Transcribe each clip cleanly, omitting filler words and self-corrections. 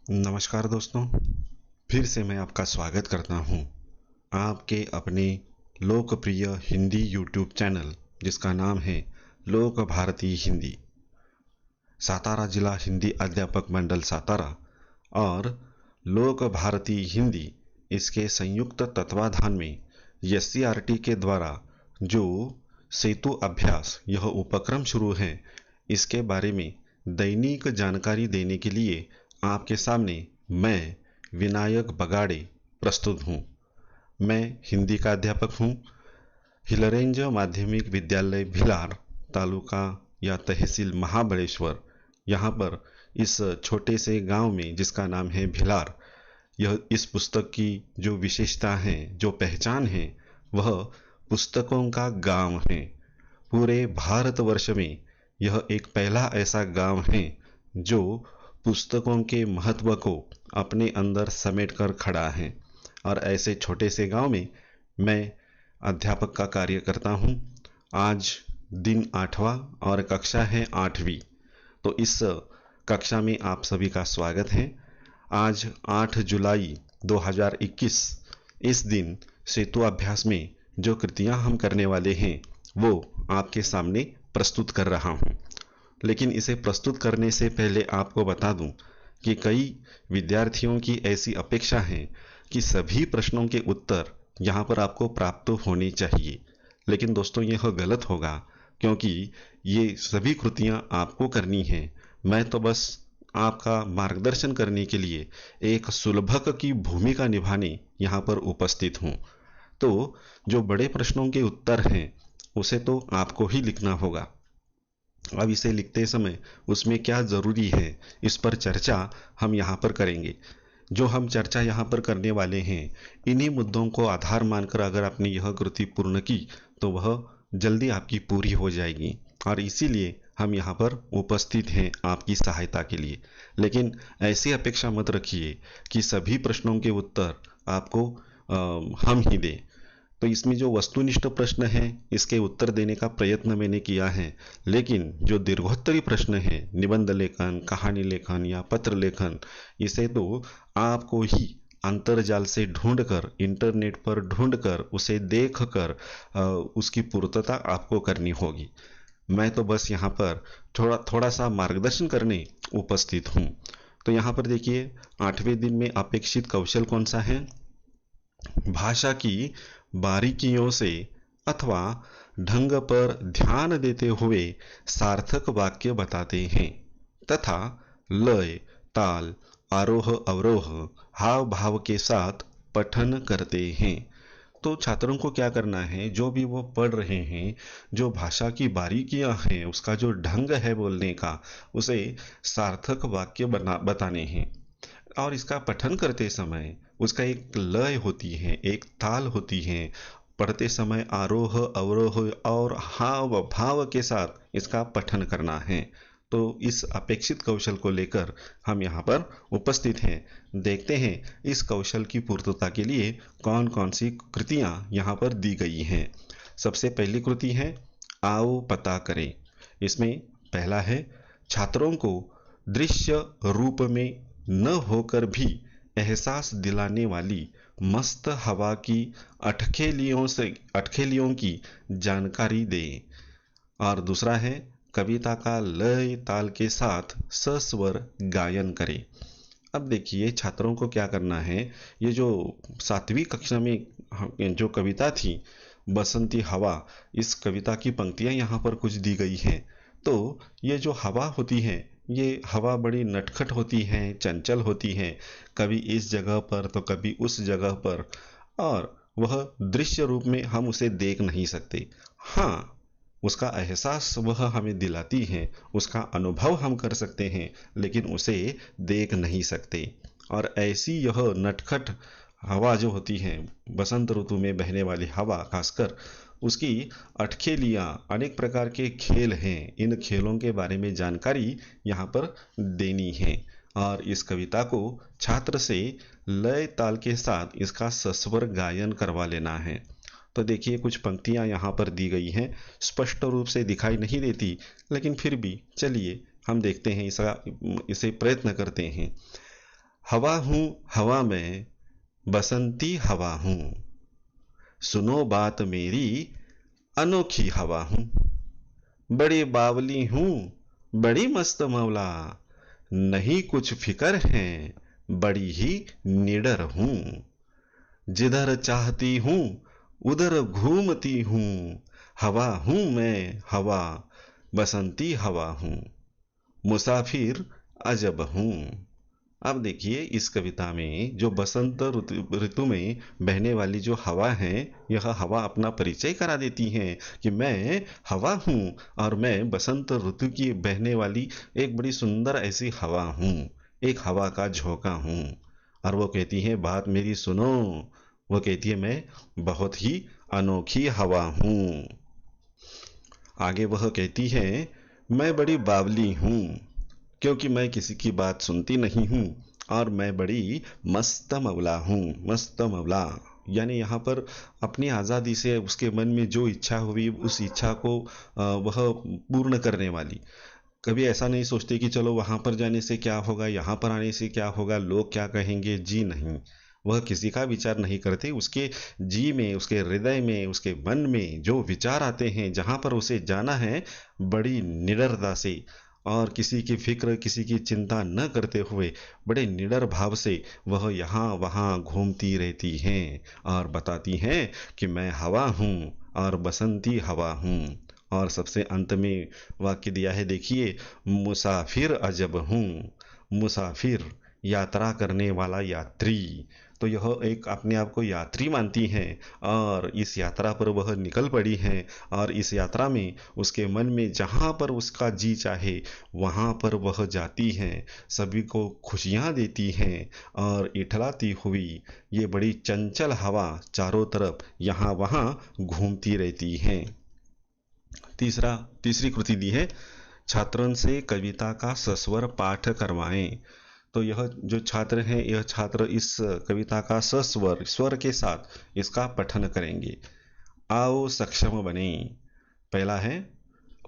नमस्कार दोस्तों, फिर से मैं आपका स्वागत करता हूँ आपके अपने लोकप्रिय हिंदी यूट्यूब चैनल जिसका नाम है लोक भारती हिंदी। सातारा जिला हिंदी अध्यापक मंडल सातारा और लोक भारती हिंदी इसके संयुक्त तत्वाधान में एससीईआरटी के द्वारा जो सेतु अभ्यास यह उपक्रम शुरू है, इसके बारे में दैनिक जानकारी देने के लिए आपके सामने मैं विनायक बगाड़े प्रस्तुत हूँ। मैं हिंदी का अध्यापक हूँ। हिलरेंज माध्यमिक विद्यालय भिलार, तालुका या तहसील महाबलेश्वर, यहाँ पर इस छोटे से गांव में जिसका नाम है भिलार, यह इस पुस्तक की जो विशेषता है, जो पहचान है, वह पुस्तकों का गांव है। पूरे भारतवर्ष में यह एक पहला ऐसा गांव है जो पुस्तकों के महत्व को अपने अंदर समेट कर खड़ा है। और ऐसे छोटे से गांव में मैं अध्यापक का कार्य करता हूं। आज दिन 8वां और कक्षा है 8वीं। तो इस कक्षा में आप सभी का स्वागत है। आज 8 जुलाई 2021 इस दिन सेतु अभ्यास में जो कृतियां हम करने वाले हैं वो आपके सामने प्रस्तुत कर रहा हूं। लेकिन इसे प्रस्तुत करने से पहले आपको बता दूं कि कई विद्यार्थियों की ऐसी अपेक्षा है कि सभी प्रश्नों के उत्तर यहाँ पर आपको प्राप्त होने चाहिए। लेकिन दोस्तों, यह गलत होगा, क्योंकि ये सभी कृतियाँ आपको करनी हैं। मैं तो बस आपका मार्गदर्शन करने के लिए एक सुलभक की भूमिका निभाने यहाँ पर उपस्थित हूँ। तो जो बड़े प्रश्नों के उत्तर हैं उसे तो आपको ही लिखना होगा। अब इसे लिखते समय उसमें क्या ज़रूरी है, इस पर चर्चा हम यहाँ पर करेंगे। जो हम चर्चा यहाँ पर करने वाले हैं, इन्हीं मुद्दों को आधार मानकर अगर आपने यह कृति पूर्ण की तो वह जल्दी आपकी पूरी हो जाएगी। और इसीलिए हम यहाँ पर उपस्थित हैं आपकी सहायता के लिए। लेकिन ऐसी अपेक्षा मत रखिए कि सभी प्रश्नों के उत्तर आपको हम ही दें। तो इसमें जो वस्तुनिष्ठ प्रश्न हैं इसके उत्तर देने का प्रयत्न मैंने किया है। लेकिन जो दीर्घोत्तरी प्रश्न है, निबंध लेखन, कहानी लेखन या पत्र लेखन, इसे तो आपको ही अंतर्जाल से ढूंढकर, इंटरनेट पर ढूंढकर, उसे देखकर उसकी पूर्तता आपको करनी होगी। मैं तो बस यहाँ पर थोड़ा थोड़ा सा मार्गदर्शन करने उपस्थित हूँ। तो यहाँ पर देखिए, 8वें दिन में अपेक्षित कौशल कौन सा है? भाषा की बारीकियों से अथवा ढंग पर ध्यान देते हुए सार्थक वाक्य बताते हैं तथा लय, ताल, आरोह अवरोह, हाव भाव के साथ पठन करते हैं। तो छात्रों को क्या करना है, जो भी वो पढ़ रहे हैं, जो भाषा की बारीकियां हैं, उसका जो ढंग है बोलने का, उसे सार्थक वाक्य बताने हैं। और इसका पठन करते समय उसका एक लय होती है, एक ताल होती है। पढ़ते समय आरोह अवरोह और हाव भाव के साथ इसका पठन करना है। तो इस अपेक्षित कौशल को लेकर हम यहाँ पर उपस्थित हैं। देखते हैं इस कौशल की पूर्तता के लिए कौन कौन सी कृतियाँ यहाँ पर दी गई हैं। सबसे पहली कृति है आओ पता करें। इसमें पहला है, छात्रों को दृश्य रूप में न होकर भी एहसास दिलाने वाली मस्त हवा की अटखेलियों की जानकारी दें। और दूसरा है, कविता का लय ताल के साथ सस्वर गायन करें। अब देखिए छात्रों को क्या करना है। ये जो 7वीं कक्षा में जो कविता थी बसंती हवा, इस कविता की पंक्तियां यहाँ पर कुछ दी गई हैं। तो ये जो हवा होती है, ये हवा बड़ी नटखट होती है, चंचल होती है, कभी इस जगह पर तो कभी उस जगह पर, और वह दृश्य रूप में हम उसे देख नहीं सकते। हाँ, उसका एहसास वह हमें दिलाती है, उसका अनुभव हम कर सकते हैं, लेकिन उसे देख नहीं सकते। और ऐसी यह नटखट हवा जो होती है, बसंत ऋतु में बहने वाली हवा, खासकर उसकी अटखेलियाँ, अनेक प्रकार के खेल हैं। इन खेलों के बारे में जानकारी यहाँ पर देनी है। और इस कविता को छात्र से लय ताल के साथ इसका सस्वर गायन करवा लेना है। तो देखिए कुछ पंक्तियां यहाँ पर दी गई हैं, स्पष्ट रूप से दिखाई नहीं देती, लेकिन फिर भी चलिए हम देखते हैं, इसे प्रयत्न करते हैं। हवा हूँ हवा में, बसंती हवा हूँ, सुनो बात मेरी, अनोखी हवा हूँ। बड़ी बावली हूँ, बड़ी मस्त मौला, नहीं कुछ फिकर है, बड़ी ही निडर हूँ। जिधर चाहती हूँ उधर घूमती हूँ, हवा हूँ मैं हवा, बसंती हवा हूँ, मुसाफिर अजब हूँ। अब देखिए इस कविता में जो बसंत ऋतु ऋतु में बहने वाली जो हवा है, यह हवा अपना परिचय करा देती है कि मैं हवा हूँ और मैं बसंत ऋतु की बहने वाली एक बड़ी सुंदर ऐसी हवा हूँ, एक हवा का झोंका हूँ। और वो कहती है बात मेरी सुनो, वो कहती है मैं बहुत ही अनोखी हवा हूँ। आगे वह कहती है मैं बड़ी बावली हूँ, क्योंकि मैं किसी की बात सुनती नहीं हूँ, और मैं बड़ी मस्त मौला हूँ। मस्त मौला यानी यहाँ पर अपनी आज़ादी से उसके मन में जो इच्छा हुई उस इच्छा को वह पूर्ण करने वाली। कभी ऐसा नहीं सोचते कि चलो वहाँ पर जाने से क्या होगा, यहाँ पर आने से क्या होगा, लोग क्या कहेंगे। जी नहीं, वह किसी का विचार नहीं करते। उसके जी में, उसके हृदय में, उसके मन में जो विचार आते हैं, जहाँ पर उसे जाना है, बड़ी निडरता से और किसी की फिक्र, किसी की चिंता न करते हुए बड़े निडर भाव से वह यहाँ वहाँ घूमती रहती हैं और बताती हैं कि मैं हवा हूँ और बसंती हवा हूँ। और सबसे अंत में वाक्य दिया है, देखिए, मुसाफिर अजब हूँ। मुसाफिर यात्रा करने वाला यात्री। तो यह एक अपने आप को यात्री मानती हैं और इस यात्रा पर वह निकल पड़ी हैं, और इस यात्रा में उसके मन में जहाँ पर उसका जी चाहे वहाँ पर वह जाती हैं, सभी को खुशियाँ देती हैं और इठलाती हुई ये बड़ी चंचल हवा चारों तरफ यहाँ वहाँ घूमती रहती हैं। तीसरी कृति दी है, छात्रों से कविता का सस्वर पाठ करवाएं। तो यह जो छात्र हैं, यह छात्र इस कविता का सस्वर स्वर के साथ इसका पठन करेंगे। आओ सक्षम बने। पहला है,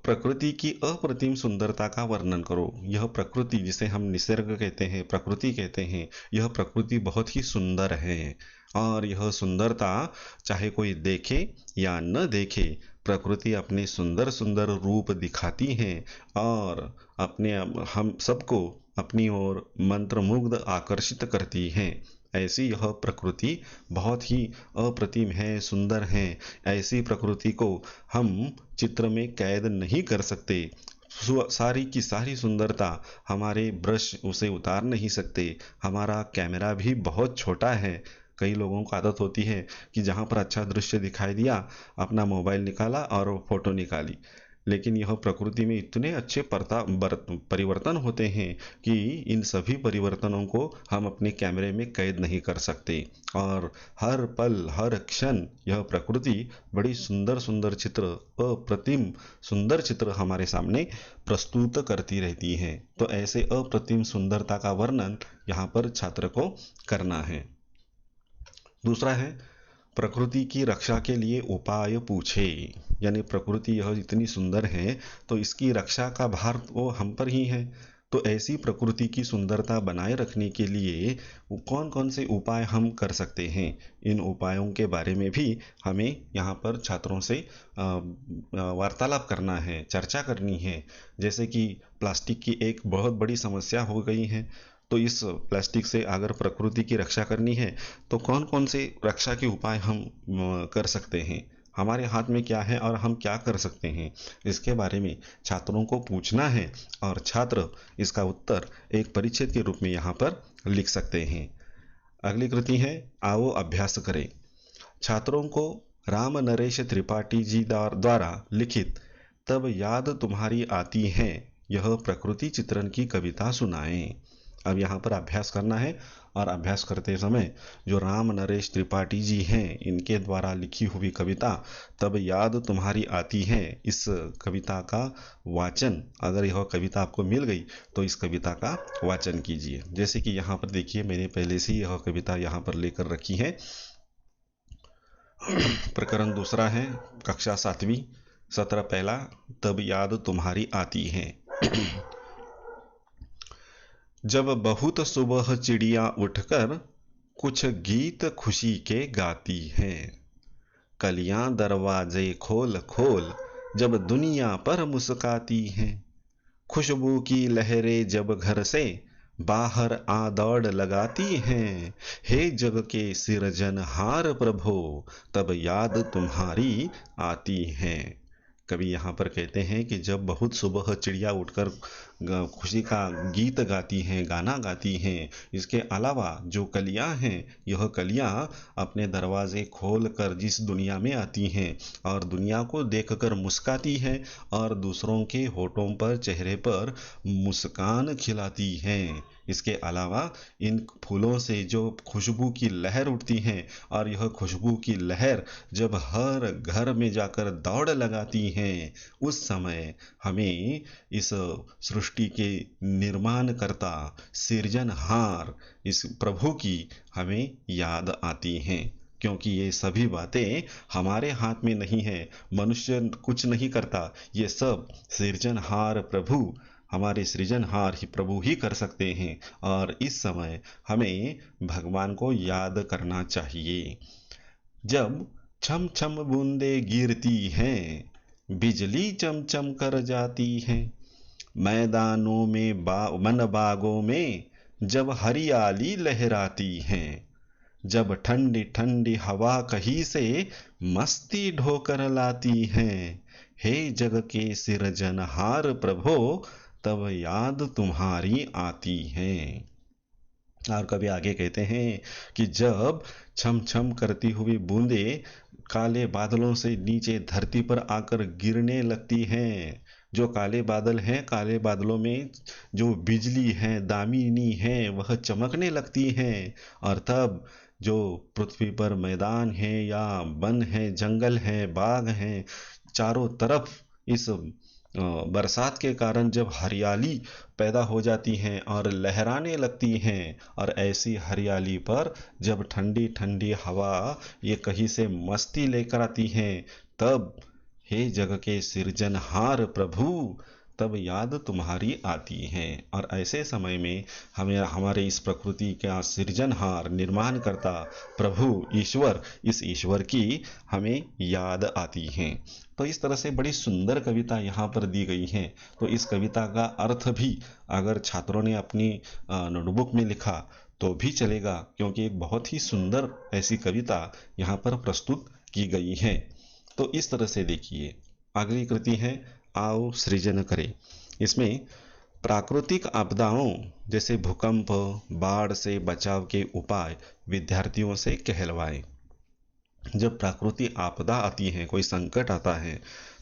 प्रकृति की अप्रतिम सुंदरता का वर्णन करो। यह प्रकृति जिसे हम निसर्ग कहते हैं, प्रकृति कहते हैं, यह प्रकृति बहुत ही सुंदर है और यह सुंदरता चाहे कोई देखे या न देखे, प्रकृति अपने सुंदर सुंदर रूप दिखाती है और अपने हम सबको अपनी ओर मंत्रमुग्ध आकर्षित करती है। ऐसी यह प्रकृति बहुत ही अप्रतिम है, सुंदर है। ऐसी प्रकृति को हम चित्र में कैद नहीं कर सकते। सारी की सारी सुंदरता हमारे ब्रश उसे उतार नहीं सकते। हमारा कैमरा भी बहुत छोटा है। कई लोगों को आदत होती है कि जहाँ पर अच्छा दृश्य दिखाई दिया, अपना मोबाइल निकाला और फोटो निकाली। लेकिन यह प्रकृति में इतने अच्छे परिवर्तन होते हैं कि इन सभी परिवर्तनों को हम अपने कैमरे में कैद नहीं कर सकते। और हर पल हर क्षण यह प्रकृति बड़ी सुंदर सुंदर चित्र, अप्रतिम सुंदर चित्र हमारे सामने प्रस्तुत करती रहती है। तो ऐसे अप्रतिम सुंदरता का वर्णन यहाँ पर छात्र को करना है। दूसरा है, प्रकृति की रक्षा के लिए उपाय पूछे। यानी प्रकृति यह इतनी सुंदर है तो इसकी रक्षा का भार तो हम पर ही है। तो ऐसी प्रकृति की सुंदरता बनाए रखने के लिए कौन कौन से उपाय हम कर सकते हैं, इन उपायों के बारे में भी हमें यहाँ पर छात्रों से वार्तालाप करना है, चर्चा करनी है। जैसे कि प्लास्टिक की एक बहुत बड़ी समस्या हो गई है, तो इस प्लास्टिक से अगर प्रकृति की रक्षा करनी है तो कौन कौन से रक्षा के उपाय हम कर सकते हैं, हमारे हाथ में क्या है और हम क्या कर सकते हैं, इसके बारे में छात्रों को पूछना है और छात्र इसका उत्तर एक परिच्छेद के रूप में यहाँ पर लिख सकते हैं। अगली कृति है, आओ अभ्यास करें। छात्रों को राम नरेश त्रिपाठी जी द्वारा लिखित तब याद तुम्हारी आती है यह प्रकृति चित्रण की कविता सुनाएं। अब यहाँ पर अभ्यास करना है और अभ्यास करते समय जो राम नरेश त्रिपाठी जी हैं, इनके द्वारा लिखी हुई कविता तब याद तुम्हारी आती है, इस कविता का वाचन, अगर यह कविता आपको मिल गई तो इस कविता का वाचन कीजिए। जैसे कि यहाँ पर देखिए, मैंने पहले से यह कविता यहाँ पर लेकर रखी है। प्रकरण दूसरा है, कक्षा 7वीं, सत्र पहला, तब याद तुम्हारी आती है। जब बहुत सुबह चिड़िया उठकर कुछ गीत खुशी के गाती हैं। कलियां दरवाजे खोल खोल जब दुनिया पर मुस्काती हैं। खुशबू की लहरें जब घर से बाहर आ दौड़ लगाती हैं। हे जग के सिरजनहार प्रभो, तब याद तुम्हारी आती है। कवि यहाँ पर कहते हैं कि जब बहुत सुबह चिड़िया उठकर खुशी का गीत गाती हैं, गाना गाती हैं, इसके अलावा जो कलियां हैं, यह कलियां अपने दरवाजे खोल कर जिस दुनिया में आती हैं और दुनिया को देखकर मुस्काती हैं और दूसरों के होठों पर, चेहरे पर मुस्कान खिलाती हैं। इसके अलावा इन फूलों से जो खुशबू की लहर उठती है और यह खुशबू की लहर जब हर घर में जाकर दौड़ लगाती हैं, उस समय हमें इस सृष्टि के निर्माणकर्ता, सृजनहार इस प्रभु की हमें याद आती हैं। क्योंकि ये सभी बातें हमारे हाथ में नहीं है, मनुष्य कुछ नहीं करता, ये सब सृजनहार प्रभु, हमारे सृजनहार ही प्रभु ही कर सकते हैं। और इस समय हमें भगवान को याद करना चाहिए। जब छम छम बूंदे गिरती हैं, बिजली चमचम कर जाती है। मैदानों में मन बागों में जब हरियाली लहराती है। जब ठंडी ठंडी हवा कहीं से मस्ती ढोकर लाती है। हे जग के सिरजनहार प्रभो, तब याद तुम्हारी आती है। और कभी आगे कहते हैं कि जब छम छम करती हुई बूंदे काले बादलों से नीचे धरती पर आकर गिरने लगती हैं, जो काले बादल हैं, काले बादलों में जो बिजली है, दामिनी है, वह चमकने लगती हैं। और तब जो पृथ्वी पर मैदान है या वन है, जंगल है, बाग हैं, चारों तरफ इस बरसात के कारण जब हरियाली पैदा हो जाती हैं और लहराने लगती हैं, और ऐसी हरियाली पर जब ठंडी ठंडी हवा ये कहीं से मस्ती लेकर आती हैं, तब हे जग के सिरजनहार प्रभु, तब याद तुम्हारी आती है। और ऐसे समय में हमें हमारे इस प्रकृति का सृजनहार, निर्माणकर्ता प्रभु ईश्वर, इस ईश्वर की हमें याद आती है। तो इस तरह से बड़ी सुंदर कविता यहाँ पर दी गई है। तो इस कविता का अर्थ भी अगर छात्रों ने अपनी नोटबुक में लिखा तो भी चलेगा, क्योंकि एक बहुत ही सुंदर ऐसी कविता यहाँ पर प्रस्तुत की गई है। तो इस तरह से देखिए, अगली कृति है आओ सृजन करें। इसमें प्राकृतिक आपदाओं जैसे भूकंप, बाढ़ से बचाव के उपाय विद्यार्थियों से कहलवाएं। जब प्राकृतिक आपदा आती है, कोई संकट आता है,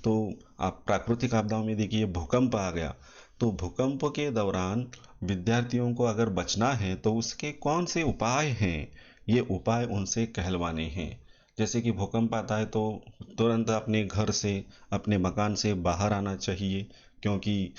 तो आप प्राकृतिक आपदाओं में देखिए भूकंप आ गया, तो भूकंप के दौरान विद्यार्थियों को अगर बचना है तो उसके कौन से उपाय हैं, ये उपाय उनसे कहलवाने हैं। जैसे कि भूकंप आता है तो तुरंत अपने घर से, अपने मकान से बाहर आना चाहिए, क्योंकि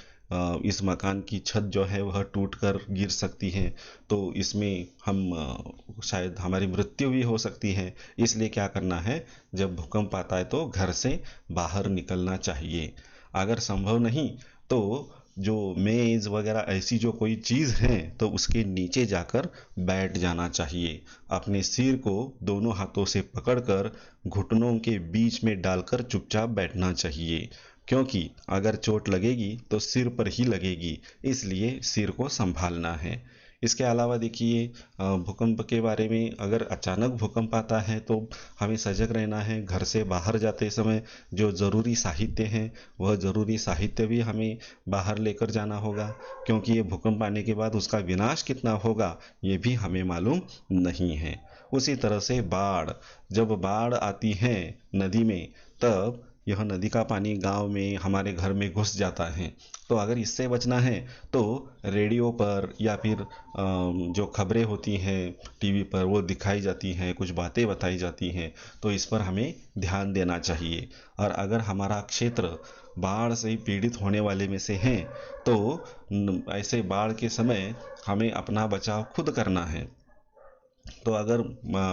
इस मकान की छत जो है वह टूट कर गिर सकती है, तो इसमें हम शायद हमारी मृत्यु भी हो सकती है। इसलिए क्या करना है, जब भूकंप आता है तो घर से बाहर निकलना चाहिए। अगर संभव नहीं तो जो मेज वगैरह ऐसी जो कोई चीज़ है तो उसके नीचे जाकर बैठ जाना चाहिए। अपने सिर को दोनों हाथों से पकड़कर घुटनों के बीच में डालकर चुपचाप बैठना चाहिए, क्योंकि अगर चोट लगेगी तो सिर पर ही लगेगी, इसलिए सिर को संभालना है। इसके अलावा देखिए, भूकंप के बारे में, अगर अचानक भूकंप आता है तो हमें सजग रहना है। घर से बाहर जाते समय जो ज़रूरी साहित्य हैं, वह ज़रूरी साहित्य भी हमें बाहर लेकर जाना होगा, क्योंकि ये भूकंप आने के बाद उसका विनाश कितना होगा ये भी हमें मालूम नहीं है। उसी तरह से बाढ़, जब बाढ़ आती है नदी में, तब यह नदी का पानी गांव में, हमारे घर में घुस जाता है। तो अगर इससे बचना है तो रेडियो पर या फिर जो खबरें होती हैं टीवी पर, वो दिखाई जाती हैं, कुछ बातें बताई जाती हैं, तो इस पर हमें ध्यान देना चाहिए। और अगर हमारा क्षेत्र बाढ़ से पीड़ित होने वाले में से है तो ऐसे बाढ़ के समय हमें अपना बचाव खुद करना है। तो अगर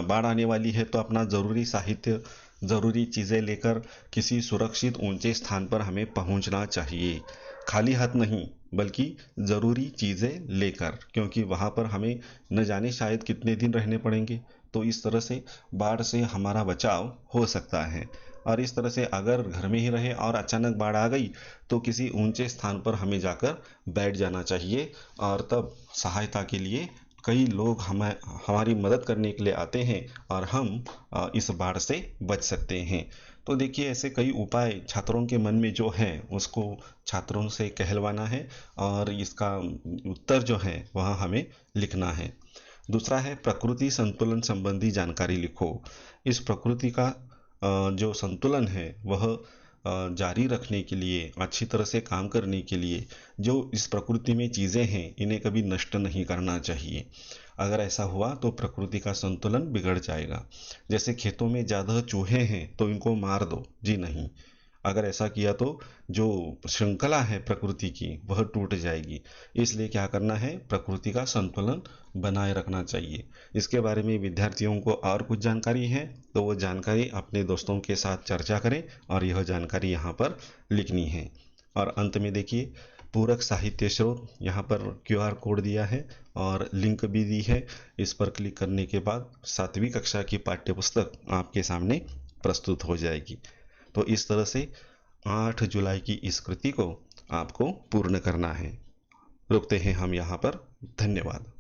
बाढ़ आने वाली है तो अपना ज़रूरी साहित्य ज़रूरी चीज़ें लेकर किसी सुरक्षित ऊंचे स्थान पर हमें पहुंचना चाहिए। खाली हाथ नहीं, बल्कि ज़रूरी चीज़ें लेकर, क्योंकि वहाँ पर हमें न जाने शायद कितने दिन रहने पड़ेंगे। तो इस तरह से बाढ़ से हमारा बचाव हो सकता है। और इस तरह से अगर घर में ही रहे और अचानक बाढ़ आ गई तो किसी ऊंचे स्थान पर हमें जाकर बैठ जाना चाहिए, और तब सहायता के लिए कई लोग हमारी मदद करने के लिए आते हैं और हम इस बाढ़ से बच सकते हैं। तो देखिए, ऐसे कई उपाय छात्रों के मन में जो है उसको छात्रों से कहलवाना है, और इसका उत्तर जो है वह हमें लिखना है। दूसरा है, प्रकृति संतुलन संबंधी जानकारी लिखो। इस प्रकृति का जो संतुलन है वह जारी रखने के लिए, अच्छी तरह से काम करने के लिए, जो इस प्रकृति में चीज़ें हैं इन्हें कभी नष्ट नहीं करना चाहिए। अगर ऐसा हुआ तो प्रकृति का संतुलन बिगड़ जाएगा। जैसे खेतों में ज़्यादा चूहे हैं तो इनको मार दो, जी नहीं। अगर ऐसा किया तो जो श्रृंखला है प्रकृति की वह टूट जाएगी। इसलिए क्या करना है, प्रकृति का संतुलन बनाए रखना चाहिए। इसके बारे में विद्यार्थियों को और कुछ जानकारी है तो वो जानकारी अपने दोस्तों के साथ चर्चा करें, और यह जानकारी यहाँ पर लिखनी है। और अंत में देखिए, पूरक साहित्य स्रोत यहाँ पर QR कोड दिया है और लिंक भी दी है। इस पर क्लिक करने के बाद 7वीं कक्षा की पाठ्यपुस्तक आपके सामने प्रस्तुत हो जाएगी। तो इस तरह से 8 जुलाई की इस कृति को आपको पूर्ण करना है। रुकते हैं हम यहाँ पर। धन्यवाद।